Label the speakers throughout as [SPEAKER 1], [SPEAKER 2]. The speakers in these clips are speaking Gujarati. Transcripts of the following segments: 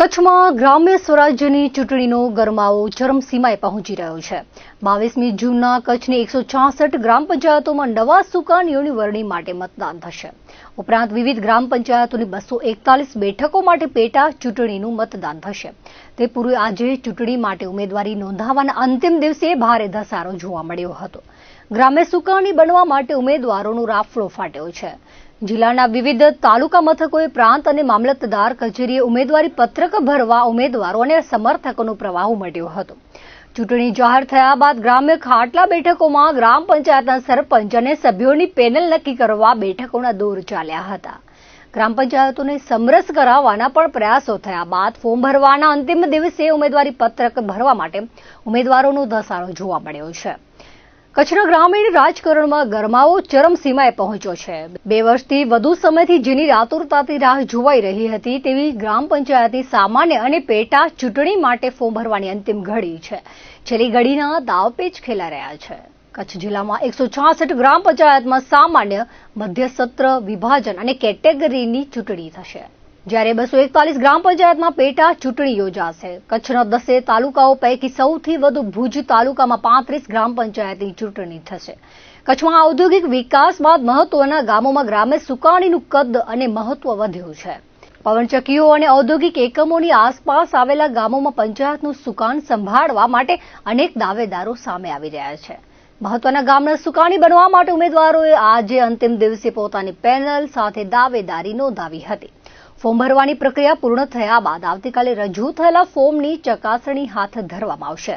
[SPEAKER 1] કચ્છમાં ગ્રામ્ય સ્વરાજ્યની ચૂંટણીનો ગરમાવો ચરમસીમાએ પહોંચી રહ્યો છે। 22મી જૂનના કચ્છની 166 ગ્રામ પંચાયતોમાં નવા સુકાનીઓની વરણી માટે મતદાન થશે। ઉપરાંત વિવિધ ગ્રામ પંચાયતોની 241 બેઠકો માટે પેટા ચૂંટણીનું મતદાન થશે। તે પૂર્વે આજે ચૂંટણી માટે ઉમેદવારી નોંધાવવાના અંતિમ દિવસે ભારે ધસારો જોવા મળ્યો હતો। ગ્રામ્ય સુકાની બનવા માટે ઉમેદવારોનો રાફડો ફાટ્યો છે। જિલ્લાના વિવિધ તાલુકા મથકોએ પ્રાંત અને મામલતદાર કચેરીએ ઉમેદવારી પત્રક ભરવા ઉમેદવારો અને સમર્થકોનો પ્રવાહ ઉમટ્યો હતો। ચૂંટણી જાહેર થયા બાદ ગ્રામ્ય ખાટલા બેઠકોમાં ગ્રામ પંચાયતના સરપંચ અને સભ્યોની પેનલ નક્કી કરવા બેઠકોના દોર ચાલ્યા હતા। ગ્રામ પંચાયતોને સમરસ કરાવવાના પણ પ્રયાસો થયા બાદ ફોર્મ ભરવાના અંતિમ દિવસે ઉમેદવારી પત્રક ભરવા માટે ઉમેદવારોનો ધસારો જોવા મળ્યો છે। કચ્છના ગ્રામીણ રાજકારણમાં ગરમાવો ચરમસીમાએ પહોંચ્યો છે। 2 વર્ષથી વધુ સમયથી જેની આતુરતાથી રાહ જોવાઈ રહી હતી તેવી ગ્રામ પંચાયતની સામાન્ય અને પેટા ચૂંટણી માટે ફોર્મ ભરવાની અંતિમ ઘડી છે। છેલ્લી ઘડીના દાવપેચ ખેલાઈ રહ્યા છે। કચ્છ જિલ્લામાં 166 ગ્રામ પંચાયતમાં સામાન્ય, મધ્ય સત્ર, વિભાજન અને કેટેગરીની ચૂંટણી થશે, જ્યારે 241 ગ્રામ પંચાયતમાં પેટા ચૂંટણી યોજાશે। કચ્છના 10 તાલુકાઓ પૈકી સૌથી વધુ ભુજ તાલુકામાં 35 ગ્રામ પંચાયતની ચૂંટણી થશે। કચ્છમાં ઔદ્યોગિક વિકાસ બાદ મહત્વના ગામોમાં ગ્રામ્ય સુકાનીનું કદ અને મહત્વ વધ્યું છે। પવનચક્કીઓ અને ઔદ્યોગિક એકમોની આસપાસ આવેલા ગામોમાં પંચાયતનું સુકાન સંભાળવા માટે અનેક દાવેદારો સામે આવી રહ્યા છે। મહત્વના ગામના સુકાની બનવા માટે ઉમેદવારોએ આજે અંતિમ દિવસે પોતાની પેનલ સાથે દાવેદારી નોંધાવી હતી। ફોર્મ ભરવાની પ્રક્રિયા પૂર્ણ થયા બાદ આવતીકાલે રજૂ થયેલા ફોર્મની ચકાસણી હાથ ધરવામાં આવશે।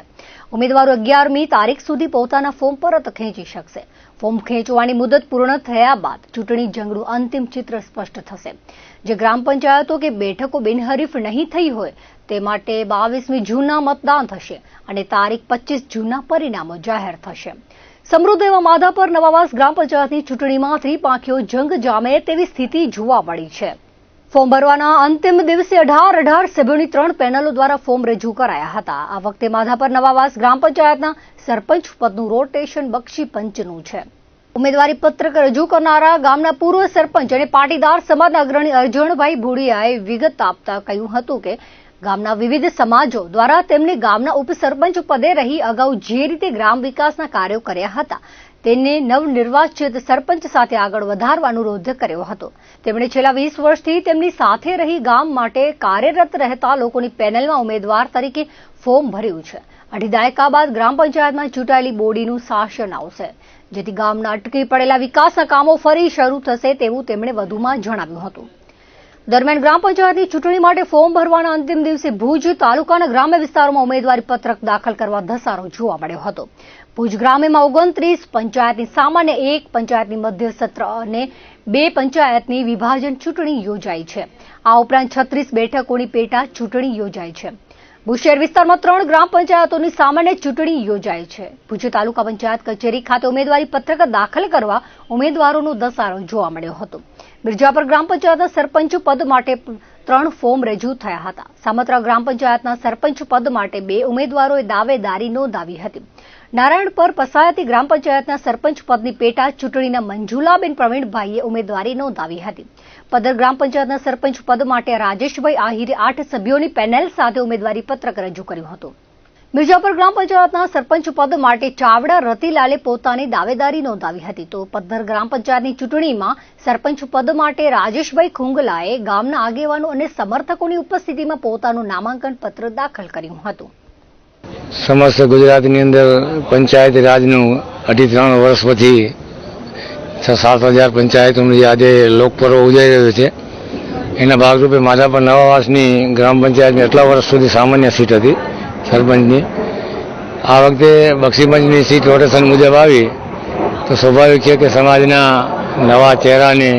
[SPEAKER 1] ઉમેદવારો 11મી તારીખ સુધી પોતાના ફોર્મ પરત ખેંચી શકશે। ફોર્મ ખેંચવાની મુદત પૂર્ણ થયા બાદ ચૂંટણી જંગનું અંતિમ ચિત્ર સ્પષ્ટ થશે। જે ગ્રામ પંચાયતો કે બેઠકો બિનહરીફ નહીં થઈ હોય તે માટે 22મી જૂનના મતદાન થશે અને તારીખ 25 જૂનના પરિણામો જાહેર થશે। સમૃદ્ધ એવા માધાપર નવાવાસ ગ્રામ પંચાયતની ચૂંટણીમાં ત્રિપાંખીયો જંગ જામે તેવી સ્થિતિ જોવા મળી છે। ફોર્મ ભરવાના અંતિમ દિવસે 18 સભ્યોની 3 પેનલો દ્વારા ફોર્મ રજૂ કરાયા હતા। આ વખતે માધાપર નવાવાસ ગ્રામ પંચાયતના સરપંચ પદનું રોટેશન બક્ષી પંચનું છે। ઉમેદવારી પત્રક રજૂ કરનારા ગામના પૂર્વ સરપંચ અને પાટીદાર સમાજના અગ્રણી અરજણભાઈ ભુડિયાએ વિગત આપતા કહ્યું હતું કે ગામના વિવિધ સમાજો દ્વારા તેમને ગામના ઉપસરપંચ પદે રહી અગાઉ જે રીતે ગ્રામ વિકાસના કાર્યો કર્યા હતા તેને નવનિર્વાચિત સરપંચ સાથે આગળ વધારવા અનુરોધ કર્યો હતો। તેમણે છેલ્લા 20 વર્ષથી તેમની સાથે રહી ગામ માટે કાર્યરત રહેતા લોકોની પેનલમાં ઉમેદવાર તરીકે ફોર્મ ભર્યું છે। અઢી દાયકા બાદ ગ્રામ પંચાયતમાં ચૂંટાયેલી બોડીનું શાસન આવશે, જેથી ગામના અટકી પડેલા વિકાસના કામો ફરી શરૂ થશે તેવું તેમણે વધુમાં જણાવ્યું હતું। દરમિયાન ગ્રામ પંચાયતની ચૂંટણી માટે ફોર્મ ભરવાના અંતિમ દિવસે ભુજ તાલુકાના ગ્રામ્ય વિસ્તારોમાં ઉમેદવારી પત્રક દાખલ કરવા ધસારો જોવા મળ્યો હતો। ભુજ ગ્રામ્યમાં 29, પંચાયતની સામાન્ય 1, પંચાયતની મધ્ય સત્ર અને 2 પંચાયતની વિભાજન ચૂંટણી યોજાઈ છે। આ ઉપરાંત 36 બેઠકોની પેટા ચૂંટણી યોજાઈ છે। ભુજ શહેર વિસ્તારમાં 3 ગ્રામ પંચાયતોની સામાન્ય ચૂંટણી યોજાઈ છે। ભુજ તાલુકા પંચાયત કચેરી ખાતે ઉમેદવારી પત્રક દાખલ કરવા ઉમેદવારોનો ધસારો જોવા મળ્યો હતો। મિર્જાપર ગ્રામ પંચાયતના સરપંચ પદ માટે 3 ફોર્મ રજૂ થયા હતા। સામત્રા ગ્રામ પંચાયતના સરપંચ પદ માટે 2 ઉમેદવારોએ દાવેદારી નોંધાવી હતી। નારાયણપર પસાયતી ગ્રામ પંચાયતના સરપંચ પદની પેટા ચૂંટણીના મંજુલાબેન પ્રવીણભાઈએ ઉમેદવારી નોંધાવી હતી। પદર ગ્રામ પંચાયતના સરપંચ પદ માટે રાજેશભાઈ આહિરે 8 સભ્યોની પેનલ સાથે ઉમેદવારી પત્રક રજૂ કર્યું હતું। મિર્જાપર ગ્રામ પંચાયતના સરપંચ પદ માટે ચાવડા રતિલાલે પોતાની દાવેદારી નોંધાવી હતી, તો પદ્ધર ગ્રામ પંચાયતની ચૂંટણીમાં સરપંચ પદ માટે રાજેશભાઈ ખુંગલાએ ગામના આગેવાનો અને સમર્થકોની ઉપસ્થિતિમાં પોતાનું નામાંકન પત્ર દાખલ કર્યું હતું।
[SPEAKER 2] સમસ્ત ગુજરાતની અંદર પંચાયત રાજનું 2.5-3 વર્ષ પછી 6-7 હજાર પંચાયતોનું જે આજે લોકપર્વ ઉજવાઈ રહ્યું છે એના ભાગરૂપે માધાપર નવાવાસની ગ્રામ પંચાયતની એટલા વર્ષ સુધી સામાન્ય સીટ હતી સરપંચની। આ વખતે બક્ષીપંચની સીટ રોટેશન મુજબ આવી તો સ્વાભાવિક છે કે સમાજના નવા ચહેરાને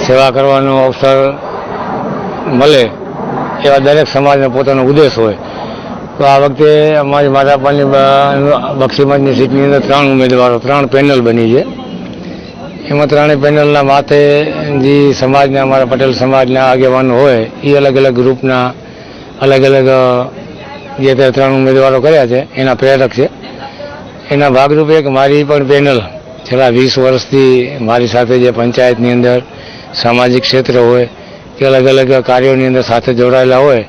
[SPEAKER 2] સેવા કરવાનો અવસર મળે એવા દરેક સમાજનો પોતાનો ઉદ્દેશ હોય। તો આ વખતે અમારી માધાપરની બક્ષીપંચની સીટની અંદર 3 ઉમેદવારો 3 પેનલ બની છે। એમાં 3 પેનલના માથે જે સમાજના અમારા પટેલ સમાજના આગેવાનો હોય એ અલગ અલગ ગ્રુપના અલગ અલગ જે 3 ઉમેદવારો કર્યા છે એના પ્રેરક છે। એના ભાગરૂપે એક મારી પણ પેનલ છેલ્લા 20 વર્ષથી મારી સાથે જે પંચાયતની અંદર સામાજિક ક્ષેત્ર હોય કે અલગ અલગ કાર્યોની અંદર સાથે જોડાયેલા હોય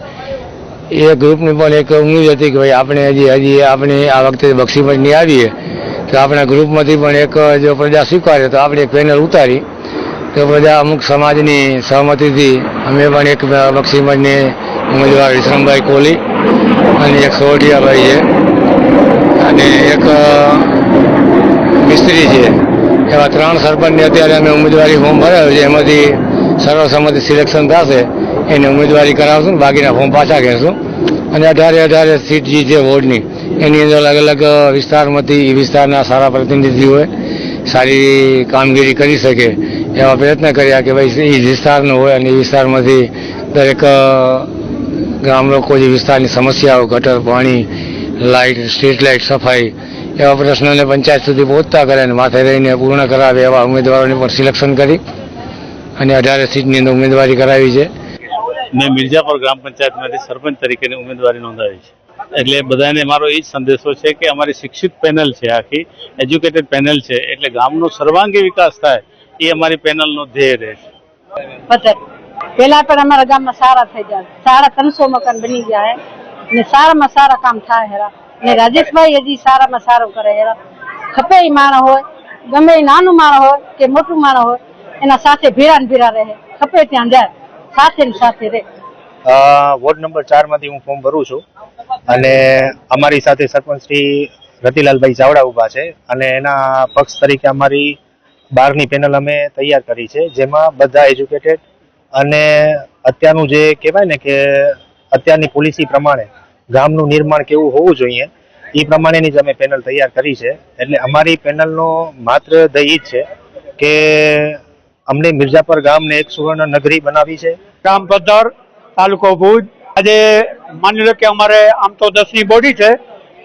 [SPEAKER 2] એ ગ્રુપની પણ એક ઉમ્મીદ હતી કે ભાઈ આપણે હજી આપણે આ વખતે બક્ષીમઠ નહીં આવીએ તો આપણા ગ્રુપમાંથી પણ એક જો પ્રજા સ્વીકારે તો આપણે એક પેનલ ઉતારી તો પ્રજા અમુક સમાજની સહમતિથી અમે પણ એક બક્ષીમઠની ઉમેદવાર વિશ્રમભાઈ કોહલી અને એક સોરઠિયાભાઈ છે અને એક મિસ્ત્રી છે, એવા 3 સરપંચને અત્યારે અમે ઉમેદવારી ફોર્મ ભરાયું છે. એમાંથી સર્વસંમતિ સિલેક્શન થશે એને ઉમેદવારી કરાવશું, બાકીના ફોર્મ પાછા કહેશું. અને 18 સીટ જે છે વોર્ડની એની અંદર અલગ અલગ વિસ્તારમાંથી એ વિસ્તારના સારા પ્રતિનિધિઓએ સારી કામગીરી કરી શકે એવા પ્રયત્ન કર્યા કે ભાઈ એ વિસ્તારનો હોય અને એ વિસ્તારમાંથી દરેક ગામ લોકો જે વિસ્તારની સમસ્યાઓ, ગટર, પાણી, લાઇટ, સ્ટ્રીટ લાઇટ, સફાઈ એવા પ્રશ્નોને પંચાયત સુધી પહોંચતા કરે અને માથે રહીને પૂર્ણ કરાવે એવા ઉમેદવારોને પણ સિલેક્શન કરી અને 18 સીટની અંદર ઉમેદવારી કરાવી છે.
[SPEAKER 3] મેં મિર્જાપુર ગ્રામ પંચાયતમાંથી સરપંચ તરીકેની ઉમેદવારી નોંધાવી છે. એટલે બધાને મારો એ જ સંદેશો છે કે અમારી શિક્ષિત પેનલ છે, આખી એજ્યુકેટેડ પેનલ છે, એટલે ગામનો સર્વાંગી વિકાસ થાય એ અમારી પેનલનો ધ્યેય રહેશે.
[SPEAKER 4] પેલા પણ અમારા ગામમાં સારા થઈ જાય, 350 મકાન બની જાય ને સારામાં સારા કામ થાય હેરા. ને રાજેશભાઈ હજી સારામાં સારું કરે હેરા. ખપે ઈ માણસ હોય, ગમે એ નાનું માણસ હોય કે મોટું માણસ હોય, એના સાથે ભેરા ને ભેરા રહે, ખપે ત્યાં જાય, સાથે ને સાથે રહે.
[SPEAKER 5] વોર્ડ નંબર 4 માંથી હું ફોર્મ ભરું છું અને અમારી સાથે સરપંચ શ્રી રતિલાલભાઈ ચાવડા ઉભા છે અને એના પક્ષ તરીકે અમારી 12ની પેનલ અમે તૈયાર કરી છે, જેમાં બધા એજ્યુકેટેડ અને અત્યારનું જે કહેવાય ને કે અત્યારની પોલિસી પ્રમાણે ગામનું નિર્માણ કેવું હોવું જોઈએ એ પ્રમાણેની જ અમે પેનલ તૈયાર કરી છે. એટલે અમારી પેનલનો માત્ર ધ્યેય જ છે કે અમને મિર્જાપર ગામને એક સુવર્ણ નગરી બનાવી છે.
[SPEAKER 6] ગામ પદ્ધર, તાલુકો ભુજ. આજે માની લો કે અમારે આમ તો 10ની બોડી છે,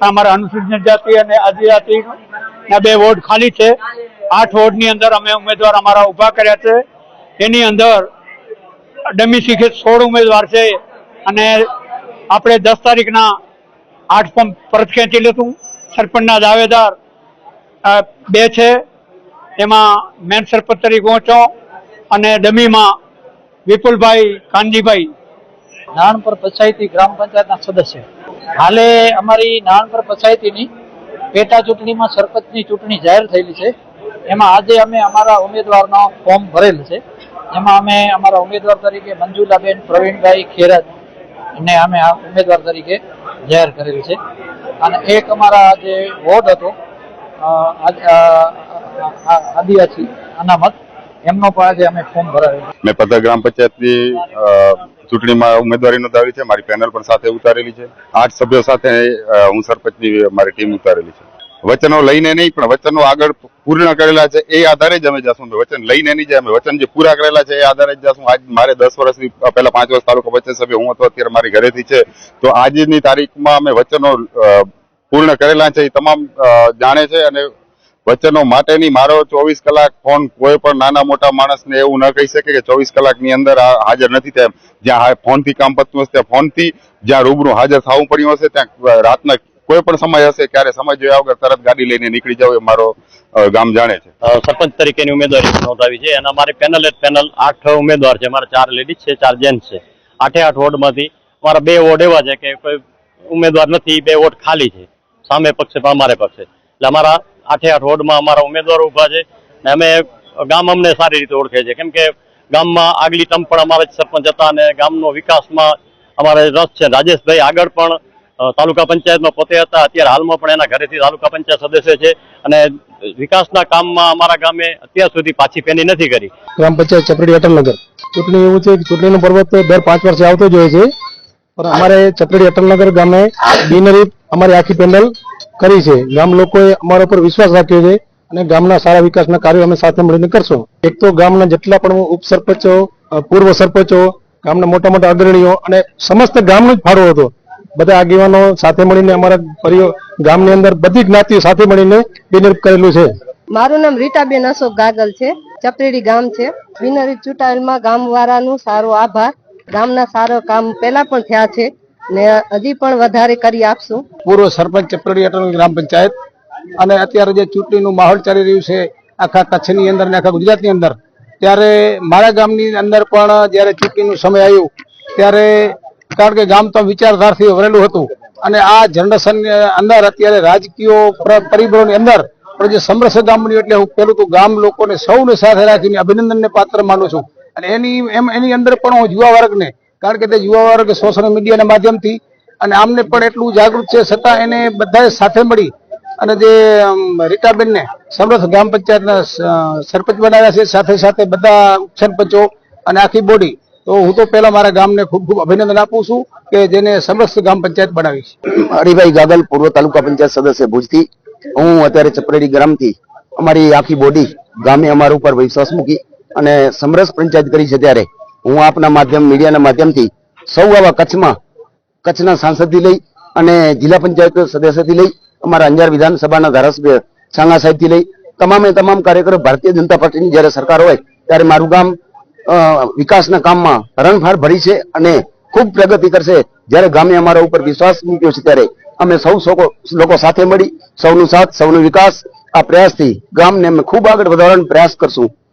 [SPEAKER 6] અમારા અનુસૂચિત જાતિ અને આદિજાતિ 2 વોર્ડ ખાલી છે. 8 વોર્ડની અંદર અમે ઉમેદવાર અમારા ઉભા કર્યા છે. એની અંદર ડમી શીખે 16 ઉમેદવાર છે અને આપણે 10 તારીખના 8 ફોર્મ પરત ખેંચી લેશું. સરપંચના દાવેદાર 2 છે, એમાં મેન સરપંચ તરીકે હું છું અને ડમીમાં વિપુલભાઈ કાનજીભાઈ.
[SPEAKER 7] નાણપર પંચાયતી ગ્રામ પંચાયતના સદસ્ય. હાલે અમારી નાણપર પંચાયતીની પેટા ચૂંટણીમાં સરપંચની ચૂંટણી જાહેર થયેલી છે. એમાં આજે અમે અમારા ઉમેદવારનો ફોર્મ ભરેલ છે. એમાં અમે અમારા ઉમેદવાર તરીકે મંજુલાબેન પ્રવીણભાઈ ખેરત ને અમે આ ઉમેદવાર તરીકે જાહેર કરેલ છે. અને એક અમારા જે વોર્ડ હતો આદિવાસી અનામત, એમનો પણ આજે અમે ફોર્મ ભરાવેલું.
[SPEAKER 8] મેં પદ્ધર ગ્રામ પંચાયતની ચૂંટણીમાં ઉમેદવારી નોંધાવી છે. મારી પેનલ પણ સાથે ઉતારેલી છે. 8 સભ્યો સાથે હું સરપંચની મારી ટીમ ઉતારેલી છે. વચનો લઈને નહીં પણ વચનો આગળ પૂર્ણ કરેલા છે એ આધારે જ અમે જશું. વચન લઈને નહીં જાય, અમે વચન જે પૂરા કરેલા છે એ આધારે જ જશું. આજ મારે 10 વર્ષથી પહેલા 5 વર્ષ તાલુકા પંચાયત સભ્ય હું હતો, અત્યારે મારી ઘરેથી છે. તો આજની તારીખમાં અમે વચનો પૂર્ણ કરેલા છે એ તમામ જાણે છે અને વચનો માટેની મારો 24 કલાક ફોન કોઈ પણ નાના મોટા માણસને એવું ન કહી શકે કે 24 કલાકની અંદર હાજર નથી થયા. જ્યાં ફોનથી કામ પતતું હશે ત્યાં ફોનથી, જ્યાં રૂબરૂ હાજર થવું પડ્યું હશે ત્યાં રાતના કોઈ પણ સમય હશે ક્યારે સમય જોયા વગર તરત ગાડી લઈને નીકળી જાવ એ મારો ગામ જાણે છે.
[SPEAKER 3] સરપંચ તરીકેની ઉમેદવારી નોંધાવી છે અને અમારી પેનલ 8 ઉમેદવાર છે. અમારા 4 લેડીઝ છે, 4 જેન્ટ્સ છે. 8 વોર્ડમાંથી અમારા 2 વોર્ડ એવા છે કે કોઈ ઉમેદવાર નથી, 2 વોર્ડ ખાલી છે, સામે પક્ષે પણ અમારે પક્ષે. એટલે અમારા 8 વોર્ડમાં અમારા ઉમેદવારો ઉભા છે અને અમે ગામ અમને સારી રીતે ઓળખે છે, કેમ કે ગામમાં આગલી ટર્મ પણ અમારા જ સરપંચ હતા અને ગામનો વિકાસમાં અમારે રસ છે. રાજેશભાઈ આગળ પણ તાલુકા પંચાયતમાં પોતે હતા, અત્યારે હાલમાં પણ એના ઘરેથી તાલુકા પંચાયત સદસ્ય છે અને વિકાસના કામમાં અમારા ગામે અત્યાર સુધી પાછી પેની નથી કરી.
[SPEAKER 9] ગ્રામ પંચાયત ચપરેડી અટલનગર ચૂંટણી એવું છે કે ચૂંટણીનો પર્વ તો દર 5 વર્ષે આવતો જ હોય છે, પણ અમારે ચપરેડી અટલનગર ગામે બિનહરીફ અમારી આખી પેનલ કરી છે. ગામ લોકોએ અમારા ઉપર વિશ્વાસ રાખ્યો છે અને ગામના સારા વિકાસના કાર્યો અમે સાથે મળીને કરશું. એક તો ગામના જેટલા પણ ઉપસરપંચો, પૂર્વ સરપંચો, ગામના મોટા મોટા અગ્રણીઓ અને સમસ્ત ગામનો જ ફાળો હતો. બધા આગેવાનો સાથે મળીને અમારા ગામની અંદર બધી જ્ઞાતિઓ સાથે મળીને બિનહરીફ કરેલું છે.
[SPEAKER 4] મારું નામ રીટાબેન અશોક ગાગલ છે. ચપરેડી ગામ છે. બિનહરીફ ચૂંટાયેલમાં ગામવાળાનું સારો આભાર. ગામના સારા કામ પહેલા પણ થયા છે ને હજી પણ વધારે કરી આપશું.
[SPEAKER 9] પૂર્વ સરપંચ ચપરેડી અટલનગર ગ્રામ પંચાયત અને અત્યારે જે ચૂંટણીનું માહોલ ચાલી રહ્યું છે આખા કચ્છની અંદર અને આખા ગુજરાતની અંદર, ત્યારે મારા ગામની અંદર પણ જ્યારે ચૂંટણીનું સમય આવ્યું ત્યારે કારણ કે ગામ તો વિચારધારાથી ભરેલું હતું અને આ જનરેશન અંદર અત્યારે રાજકીય પરિબળોની અંદર પણ જે સમરસ ગામ બન્યું એટલે હું પેલું તો ગામ લોકોને સૌને સાથે રાખીને અભિનંદનને પાત્ર માનું છું અને એની અંદર પણ હું યુવા વર્ગને, કારણ કે તે યુવા વર્ગ સોશિયલ મીડિયાના માધ્યમથી અને આમને પણ એટલું જાગૃત છે છતાં એને બધાએ સાથે મળી અને જે રીટાબેનને સમરસ ગ્રામ પંચાયતના સરપંચ બનાવ્યા છે, સાથે સાથે બધા સરપંચો અને આખી બોડી, તો હું તો પહેલા મારા ગામને ખૂબ ખૂબ અભિનંદન આપું છું કે જેને સમરસ ગ્રામ પંચાયત બનાવી છે.
[SPEAKER 10] હરિભાઈ ગાગલ, પૂર્વ તાલુકા પંચાયત સદસ્ય ભુજથી. હું અત્યારે ચપરેડી ગ્રામથી અમારી આખી બોડી ગામે અમારા ઉપર વિશ્વાસ મૂકી અને સમરસ પંચાયત કરી છે. ત્યારે હું આપના માધ્યમ, મીડિયાના માધ્યમથી સૌ આવા કચ્છના સાંસદથી લઈ અને જિલ્લા પંચાયત સદસ્યથી લઈ અમારા અંજાર વિધાનસભાના ધારાસભ્ય સાંગા સાહેબથી લઈ તમામ કાર્યકરો ભારતીય જનતા પાર્ટીની જ્યારે સરકાર હોય ત્યારે મારું ગામ વિકાસના કામમાં હરણફાળ ભરી છે અને ખૂબ પ્રગતિ કરશે. જ્યારે ગામે અમારા ઉપર વિશ્વાસ મૂક્યો છે ત્યારે અમે સૌ લોકો સાથે મળી સૌનો સાથ, સૌનો વિકાસ, આ પ્રયાસથી ગામને અમે ખૂબ આગળ વધારવાનો પ્રયાસ કરશું.